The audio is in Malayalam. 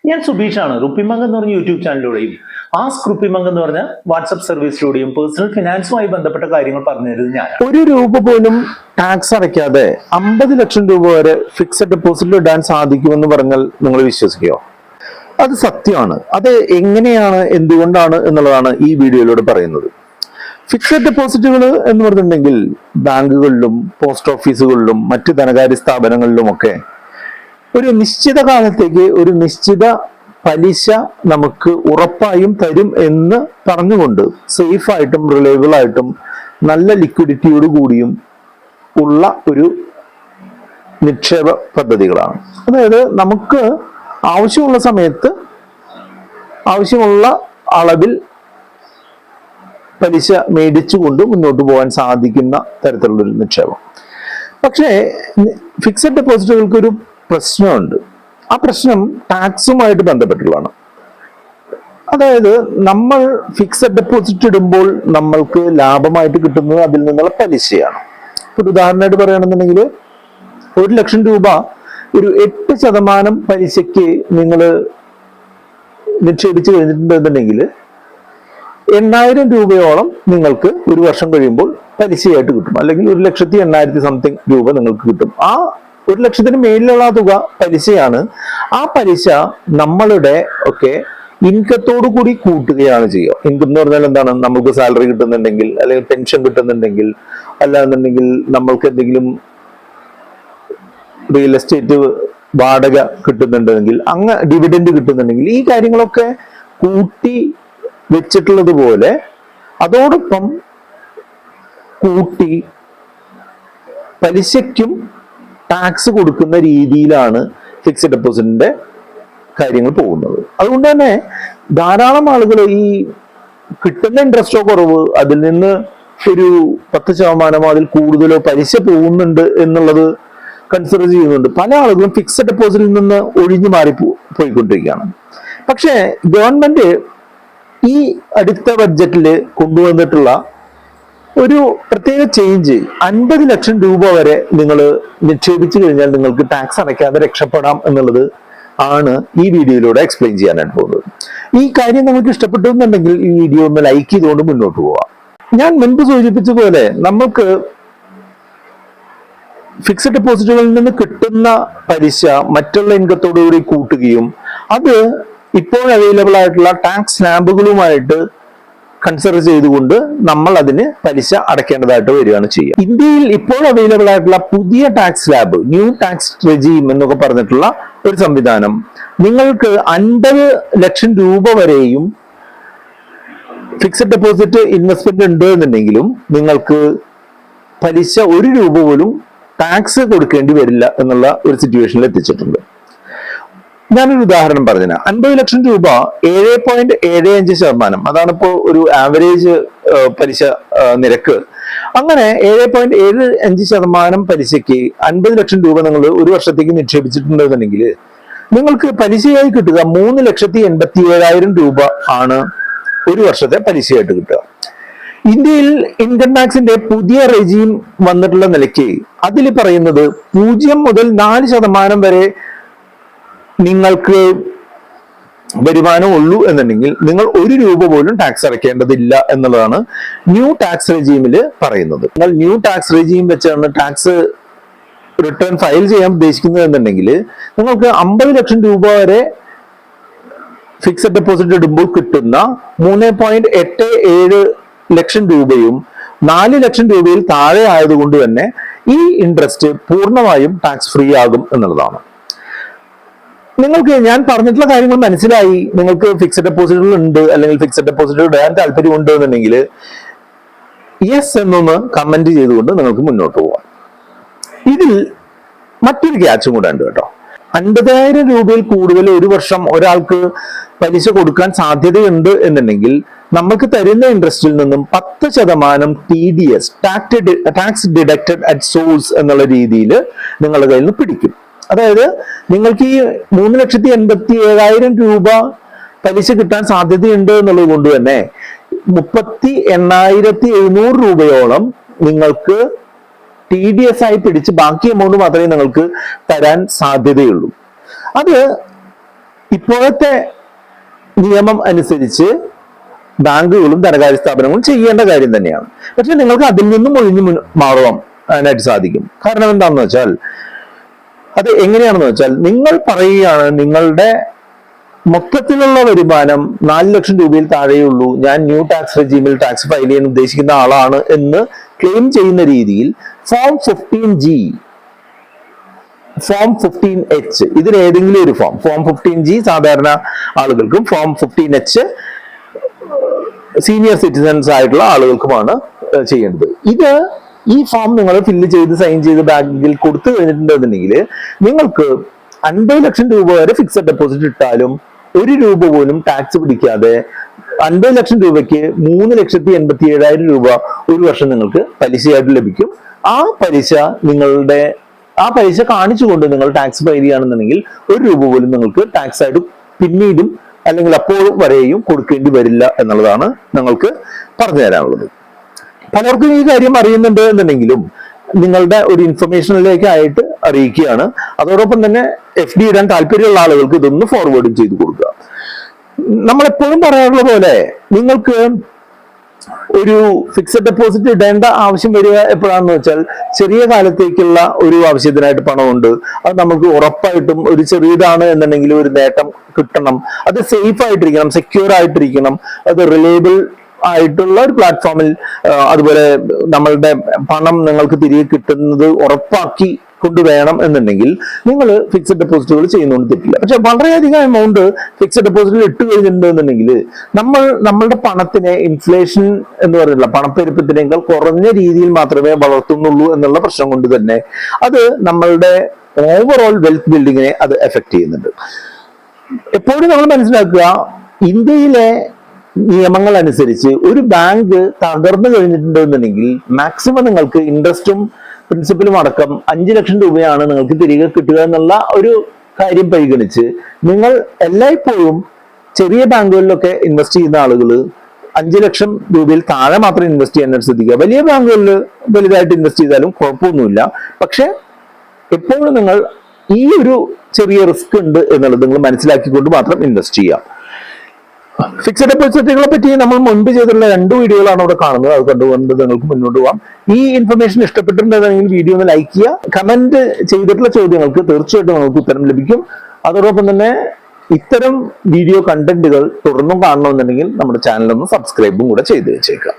ഞാൻ സുബീഷാണ്. റുപ്പിമംഗ് എന്ന് പറഞ്ഞ യൂട്യൂബ് ചാനലിലൂടെയും ആസ്ക് റുപ്പിമംഗ് എന്ന് പറഞ്ഞ വാട്സ്ആപ്പ് സർവീസിലൂടെയും പേഴ്സണൽ ഫിനാൻസുമായി ബന്ധപ്പെട്ട കാര്യങ്ങൾ പറഞ്ഞു തരുന്നത് ഞാൻ. ഒരു രൂപ പോലും ടാക്സ് അടയ്ക്കാതെ 50 ലക്ഷം രൂപ വരെ ഫിക്സഡ് ഡെപ്പോസിറ്റിൽ ഇടാൻ സാധിക്കുമെന്ന് പറഞ്ഞാൽ നിങ്ങൾ വിശ്വസിക്കുകയോ? അത് സത്യമാണ്. അത് എങ്ങനെയാണ്, എന്തുകൊണ്ടാണ് എന്നുള്ളതാണ് ഈ വീഡിയോയിലൂടെ പറയുന്നത്. ഫിക്സഡ് ഡെപ്പോസിറ്റുകൾ എന്ന് പറഞ്ഞിട്ടുണ്ടെങ്കിൽ ബാങ്കുകളിലും പോസ്റ്റ് ഓഫീസുകളിലും മറ്റ് ധനകാര്യ സ്ഥാപനങ്ങളിലുമൊക്കെ ഒരു നിശ്ചിത കാലത്തേക്ക് ഒരു നിശ്ചിത പലിശ നമുക്ക് ഉറപ്പായും തരും എന്ന് പറഞ്ഞുകൊണ്ട് സേഫ് ആയിട്ടും റിലയബിൾ ആയിട്ടും നല്ല ലിക്വിഡിറ്റിയോട് കൂടിയും ഉള്ള ഒരു നിക്ഷേപ പദ്ധതികളാണ്. അതായത് നമുക്ക് ആവശ്യമുള്ള സമയത്ത് ആവശ്യമുള്ള അളവിൽ പലിശ മേടിച്ചുകൊണ്ട് മുന്നോട്ട് പോകാൻ സാധിക്കുന്ന തരത്തിലുള്ളൊരു നിക്ഷേപം. പക്ഷേ ഫിക്സഡ് ഡെപ്പോസിറ്റുകൾക്ക് ഒരു പ്രശ്നമുണ്ട്. ആ പ്രശ്നം ടാക്സുമായിട്ട് ബന്ധപ്പെട്ടുള്ളതാണ്. അതായത് നമ്മൾ ഫിക്സഡ് ഡെപ്പോസിറ്റ് ഇടുമ്പോൾ നമ്മൾക്ക് ലാഭമായിട്ട് കിട്ടുന്നത് അതിൽ നിന്നുള്ള പലിശയാണ്. ഒരു ഉദാഹരണമായിട്ട് പറയുകയാണെന്നുണ്ടെങ്കിൽ 1 ലക്ഷം രൂപ ഒരു 8% പലിശയ്ക്ക് നിങ്ങൾ നിക്ഷേപിച്ച് കഴിഞ്ഞിട്ടുണ്ടെന്നുണ്ടെങ്കിൽ 8,000 രൂപയോളം നിങ്ങൾക്ക് ഒരു വർഷം കഴിയുമ്പോൾ പലിശയായിട്ട് കിട്ടും. അല്ലെങ്കിൽ 1,80,000 സംതിങ് രൂപ നിങ്ങൾക്ക് കിട്ടും. ആ 1 ലക്ഷത്തിന് മേലിലുള്ള തുക പലിശയാണ്. ആ പലിശ നമ്മളുടെ ഒക്കെ ഇൻകത്തോടു കൂടി കൂട്ടുകയാണ് ചെയ്യുക. ഇൻകം എന്ന് പറഞ്ഞാൽ എന്താണ്? നമുക്ക് സാലറി കിട്ടുന്നുണ്ടെങ്കിൽ, അല്ലെങ്കിൽ പെൻഷൻ കിട്ടുന്നുണ്ടെങ്കിൽ, അല്ലാന്നുണ്ടെങ്കിൽ നമ്മൾക്ക് എന്തെങ്കിലും റിയൽ എസ്റ്റേറ്റ് വാടക കിട്ടുന്നുണ്ടെങ്കിൽ, അങ്ങ് ഡിവിഡൻഡ് കിട്ടുന്നുണ്ടെങ്കിൽ, ഈ കാര്യങ്ങളൊക്കെ കൂട്ടി വെച്ചിട്ടുള്ളത് പോലെ അതോടൊപ്പം കൂട്ടി പലിശയ്ക്കും ടാക്സ് കൊടുക്കുന്ന രീതിയിലാണ് ഫിക്സഡ് ഡെപ്പോസിറ്റിന്റെ കാര്യങ്ങൾ പോകുന്നത്. അതുകൊണ്ട് തന്നെ ധാരാളം ആളുകൾ ഈ കിട്ടുന്ന ഇൻട്രസ്റ്റോ കുറവ്, അതിൽ നിന്ന് ഒരു 10% അതിൽ കൂടുതലോ പലിശ പോകുന്നുണ്ട് എന്നുള്ളത് കൺസിഡർ ചെയ്യുന്നുണ്ട്. പല ആളുകളും ഫിക്സഡ് ഡെപ്പോസിറ്റിൽ നിന്ന് ഒഴിഞ്ഞു മാറി പോയിക്കൊണ്ടിരിക്കുകയാണ്. പക്ഷേ ഗവൺമെന്റ് ഈ അടുത്ത ബഡ്ജറ്റിൽ കൊണ്ടുവന്നിട്ടുള്ള ഒരു പ്രത്യേക ചേഞ്ച്, 50 ലക്ഷം രൂപ വരെ നിങ്ങൾ നിക്ഷേപിച്ചു കഴിഞ്ഞാൽ നിങ്ങൾക്ക് ടാക്സ് അടയ്ക്കാതെ രക്ഷപ്പെടാം എന്നുള്ളത് ആണ് ഈ വീഡിയോയിലൂടെ എക്സ്പ്ലെയിൻ ചെയ്യാനായിട്ട് പോകുന്നത്. ഈ കാര്യം നിങ്ങൾക്ക് ഇഷ്ടപ്പെട്ടു എന്നുണ്ടെങ്കിൽ ഈ വീഡിയോ ഒന്ന് ലൈക്ക് ചെയ്തുകൊണ്ട് മുന്നോട്ട് പോവാം. ഞാൻ മുൻപ് സൂചിപ്പിച്ച പോലെ നമുക്ക് ഫിക്സഡ് ഡെപ്പോസിറ്റുകളിൽ നിന്ന് കിട്ടുന്ന പലിശ മറ്റുള്ള ഇൻകത്തോടുകൂടി കൂട്ടുകയും അത് ഇപ്പോൾ അവൈലബിൾ ആയിട്ടുള്ള ടാക്സ് സ്ലാബുകളുമായിട്ട് കൺസിഡർ ചെയ്തുകൊണ്ട് നമ്മൾ അതിന് പലിശ അടയ്ക്കേണ്ടതായിട്ട് വരികയാണ് ചെയ്യുക. ഇന്ത്യയിൽ ഇപ്പോൾ അവൈലബിൾ ആയിട്ടുള്ള പുതിയ tax slab, new tax regime എന്നൊക്കെ പറഞ്ഞിട്ടുള്ള ഒരു സംവിധാനം നിങ്ങൾക്ക് 50 ലക്ഷം രൂപ വരെയും ഫിക്സഡ് ഡെപ്പോസിറ്റ് ഇൻവെസ്റ്റ്മെന്റ് ഉണ്ട് എന്നുണ്ടെങ്കിലും നിങ്ങൾക്ക് പലിശ 1 രൂപ പോലും ടാക്സ് കൊടുക്കേണ്ടി വരില്ല എന്നുള്ള ഒരു സിറ്റുവേഷനിൽ എത്തിച്ചിട്ടുണ്ട്. ഞാനൊരു ഉദാഹരണം പറഞ്ഞുതരാം. 50 ലക്ഷം രൂപ 7.75%, അതാണിപ്പോ ഒരു ആവറേജ് പലിശ നിരക്ക്. അങ്ങനെ 7.75% പലിശയ്ക്ക് 50 ലക്ഷം രൂപ നിങ്ങൾ ഒരു വർഷത്തേക്ക് നിക്ഷേപിച്ചിട്ടുണ്ടെന്നുണ്ടെങ്കിൽ നിങ്ങൾക്ക് പലിശയായി കിട്ടുക 3,87,000 രൂപ ആണ് ഒരു വർഷത്തെ പലിശയായിട്ട് കിട്ടുക. ഇന്ത്യയിൽ ഇൻകം ടാക്സിന്റെ പുതിയ റെജീം വന്നിട്ടുള്ള നിലയ്ക്ക് അതിൽ പറയുന്നത് 0 മുതൽ 4% വരെ നിങ്ങൾക്ക് വരുമാനം ഉള്ളൂ എന്നുണ്ടെങ്കിൽ നിങ്ങൾ 1 രൂപ പോലും ടാക്സ് അടയ്ക്കേണ്ടതില്ല എന്നുള്ളതാണ് ന്യൂ ടാക്സ് റെജീമിൽ പറയുന്നത്. നിങ്ങൾ ന്യൂ ടാക്സ് റെജീം വെച്ചാണ് ടാക്സ് റിട്ടേൺ ഫയൽ ചെയ്യാൻ ഉദ്ദേശിക്കുന്നത് എന്നുണ്ടെങ്കിൽ നിങ്ങൾക്ക് 50 ലക്ഷം രൂപ വരെ ഫിക്സഡ് ഡെപ്പോസിറ്റ് ഇടുമ്പോൾ കിട്ടുന്ന 3.87 ലക്ഷം രൂപയും 4 ലക്ഷം രൂപയിൽ താഴെ ആയതുകൊണ്ട് തന്നെ ഈ ഇൻട്രസ്റ്റ് പൂർണ്ണമായും ടാക്സ് ഫ്രീ ആകും എന്നുള്ളതാണ്. നിങ്ങൾക്ക് ഞാൻ പറഞ്ഞിട്ടുള്ള കാര്യങ്ങൾ മനസ്സിലായി, നിങ്ങൾക്ക് ഫിക്സഡ് ഡെപ്പോസിറ്റുകൾ ഉണ്ട് അല്ലെങ്കിൽ ഫിക്സഡ് ഡെപ്പോസിറ്റ് ഇടാൻ താല്പര്യമുണ്ട് എന്നുണ്ടെങ്കിൽ യെസ് എന്നൊന്ന് കമന്റ് ചെയ്തുകൊണ്ട് നിങ്ങൾക്ക് മുന്നോട്ട് പോവാം. ഇതിൽ മറ്റൊരു ക്യാച്ചും കൂടെ ഉണ്ട് കേട്ടോ. 50,000 രൂപയിൽ കൂടുതൽ ഒരു വർഷം ഒരാൾക്ക് പലിശ കൊടുക്കാൻ സാധ്യതയുണ്ട് എന്നുണ്ടെങ്കിൽ നമുക്ക് തരുന്ന ഇൻട്രസ്റ്റിൽ നിന്നും 10% TDS, tax deducted at source എന്നുള്ള രീതിയിൽ നിങ്ങളുടെ കയ്യിൽ നിന്ന് പിടിക്കും. അതായത് നിങ്ങൾക്ക് ഈ 3,87,000 രൂപ പലിശ കിട്ടാൻ സാധ്യതയുണ്ട് എന്നുള്ളത് കൊണ്ട് തന്നെ 38,700 രൂപയോളം നിങ്ങൾക്ക് TDS ആയി പിടിച്ച് ബാക്കി എമൗണ്ട് മാത്രമേ നിങ്ങൾക്ക് തരാൻ സാധ്യതയുള്ളൂ. അത് ഇപ്പോഴത്തെ നിയമം അനുസരിച്ച് ബാങ്കുകളും ധനകാര്യ സ്ഥാപനങ്ങളും ചെയ്യേണ്ട കാര്യം തന്നെയാണ്. പക്ഷെ നിങ്ങൾക്ക് അതിൽ നിന്നും ഒഴിഞ്ഞു മാറുവാനായിട്ട് സാധിക്കും. കാരണം എന്താണെന്ന് വെച്ചാൽ, അത് എങ്ങനെയാണെന്ന് വെച്ചാൽ, നിങ്ങൾ പറയുകയാണ് നിങ്ങളുടെ മൊത്തത്തിലുള്ള വരുമാനം 4 ലക്ഷം രൂപയിൽ താഴെയുള്ളൂ, ഞാൻ ന്യൂ ടാക്സ് റെജീമിൽ ടാക്സ് ഫയൽ ചെയ്യാൻ ഉദ്ദേശിക്കുന്ന ആളാണ് എന്ന് ക്ലെയിം ചെയ്യുന്ന രീതിയിൽ ഫോം 15G, ഫോം 15H, ഇതിൽ ഏതെങ്കിലും ഒരു ഫോം 15G സാധാരണ ആളുകൾക്കും ഫോം 15H സീനിയർ സിറ്റിസൺസ് ആയിട്ടുള്ള ആളുകൾക്കുമാണ് ചെയ്യേണ്ടത്. ഈ ഫോം നിങ്ങൾ ഫില്ല് ചെയ്ത് സൈൻ ചെയ്ത് ബാങ്കിൽ കൊടുത്തു കഴിഞ്ഞിട്ടുണ്ടെന്നുണ്ടെങ്കിൽ നിങ്ങൾക്ക് 50 ലക്ഷം രൂപ വരെ ഫിക്സഡ് ഡെപ്പോസിറ്റ് ഇട്ടാലും 1 രൂപ പോലും ടാക്സ് പിടിക്കാതെ 50 ലക്ഷം രൂപയ്ക്ക് 3,87,000 രൂപ ഒരു വർഷം നിങ്ങൾക്ക് പലിശയായിട്ട് ലഭിക്കും. ആ പലിശ കാണിച്ചുകൊണ്ട് നിങ്ങൾ ടാക്സ് ഫയൽ ചെയ്യുകയാണെന്നുണ്ടെങ്കിൽ 1 രൂപ പോലും നിങ്ങൾക്ക് ടാക്സ് ആയിട്ട് പിന്നീടും അല്ലെങ്കിൽ അപ്പോൾ വരെയും കൊടുക്കേണ്ടി വരില്ല എന്നുള്ളതാണ് നിങ്ങൾക്ക് പറഞ്ഞു തരാനുള്ളത്. പലർക്കും ഈ കാര്യം അറിയുന്നുണ്ട് എന്നുണ്ടെങ്കിലും നിങ്ങളുടെ ഒരു ഇൻഫർമേഷനിലേക്ക് ആയിട്ട് അറിയിക്കുകയാണ്. അതോടൊപ്പം തന്നെ FD ഇടാൻ താല്പര്യമുള്ള ആളുകൾക്ക് ഇതൊന്ന് ഫോർവേഡും ചെയ്ത് കൊടുക്കുക. നമ്മളെപ്പോഴും പറയാറുള്ള പോലെ നിങ്ങൾക്ക് ഒരു ഫിക്സഡ് ഡെപ്പോസിറ്റ് ഇടേണ്ട ആവശ്യം വരിക എപ്പോഴാണെന്ന് വെച്ചാൽ, ചെറിയ കാലത്തേക്കുള്ള ഒരു ആവശ്യത്തിനായിട്ട് പണമുണ്ട്, അത് നമുക്ക് ഉറപ്പായിട്ടും ഒരു ചെറിയതാണ് എന്നുണ്ടെങ്കിൽ ഒരു നേട്ടം കിട്ടണം, അത് സേഫ് ആയിട്ടിരിക്കണം, സെക്യൂർ ആയിട്ടിരിക്കണം, അത് റിലയബിൾ ആയിട്ടുള്ള ഒരു പ്ലാറ്റ്ഫോമിൽ അതുപോലെ നമ്മളുടെ പണം നിങ്ങൾക്ക് തിരികെ കിട്ടുന്നത് ഉറപ്പാക്കി കൊണ്ടുവേണം എന്നുണ്ടെങ്കിൽ നിങ്ങൾ ഫിക്സഡ് ഡെപ്പോസിറ്റുകൾ ചെയ്യുന്നതുകൊണ്ട് തെറ്റില്ല. പക്ഷെ വളരെയധികം എമൗണ്ട് ഫിക്സഡ് ഡെപ്പോസിറ്റിൽ ഇട്ട് കഴിഞ്ഞിട്ടുണ്ടെന്നുണ്ടെങ്കിൽ നമ്മളുടെ പണത്തിനെ ഇൻഫ്ലേഷൻ എന്ന് പറയുന്നില്ല, പണപ്പെരുപ്പത്തിനേക്കാൾ കുറഞ്ഞ രീതിയിൽ മാത്രമേ വളർത്തുന്നുള്ളൂ എന്നുള്ള പ്രശ്നം കൊണ്ട് തന്നെ അത് നമ്മളുടെ ഓവറോൾ വെൽത്ത് ബിൽഡിങ്ങിനെ അത് എഫക്ട് ചെയ്യുന്നുണ്ട്. എപ്പോഴും നമ്മൾ മനസ്സിലാക്കുക, ഇന്ത്യയിലെ നിയമങ്ങൾ അനുസരിച്ച് ഒരു ബാങ്ക് തകർന്നു കഴിഞ്ഞിട്ടുണ്ടെന്നുണ്ടെങ്കിൽ മാക്സിമം നിങ്ങൾക്ക് ഇൻട്രസ്റ്റും പ്രിൻസിപ്പലും അടക്കം 5 ലക്ഷം രൂപയാണ് നിങ്ങൾക്ക് തിരികെ കിട്ടുക എന്നുള്ള ഒരു കാര്യം പരിഗണിച്ച് നിങ്ങൾ എല്ലായ്പ്പോഴും ചെറിയ ബാങ്കുകളിലൊക്കെ ഇൻവെസ്റ്റ് ചെയ്യുന്ന ആളുകൾ 5 ലക്ഷം രൂപയിൽ താഴെ മാത്രം ഇൻവെസ്റ്റ് ചെയ്യാനായിട്ട് ശ്രദ്ധിക്കുക. വലിയ ബാങ്കുകളിൽ വലുതായിട്ട് ഇൻവെസ്റ്റ് ചെയ്താലും കുഴപ്പമൊന്നുമില്ല. പക്ഷെ എപ്പോഴും നിങ്ങൾ ഈ ഒരു ചെറിയ റിസ്ക് ഉണ്ട് എന്നുള്ളത് നിങ്ങൾ മനസ്സിലാക്കിക്കൊണ്ട് മാത്രം ഇൻവെസ്റ്റ് ചെയ്യാം. ഫിക്സഡ് ഡെപ്പോസിറ്റുകളെ പറ്റി നമ്മൾ മുൻപ് ചെയ്തിട്ടുള്ള 2 വീഡിയോകളാണ് അവിടെ കാണുന്നത്. അത് കണ്ടുകൊണ്ട് നിങ്ങൾക്ക് മുന്നോട്ട് പോകാം. ഈ ഇൻഫർമേഷൻ ഇഷ്ടപ്പെട്ടിട്ടുണ്ടെങ്കിൽ വീഡിയോ ഒന്ന് ലൈക്ക് ചെയ്യുക. കമന്റ് ചെയ്തിട്ടുള്ള ചോദ്യങ്ങൾക്ക് തീർച്ചയായിട്ടും നമുക്ക് ഉത്തരം ലഭിക്കും. അതോടൊപ്പം തന്നെ ഇത്തരം വീഡിയോ കണ്ടന്റുകൾ തുടർന്നും കാണണമെന്നുണ്ടെങ്കിൽ നമ്മുടെ ചാനൽ ഒന്ന് സബ്സ്ക്രൈബും കൂടെ ചെയ്ത് വെച്ചേക്കാം.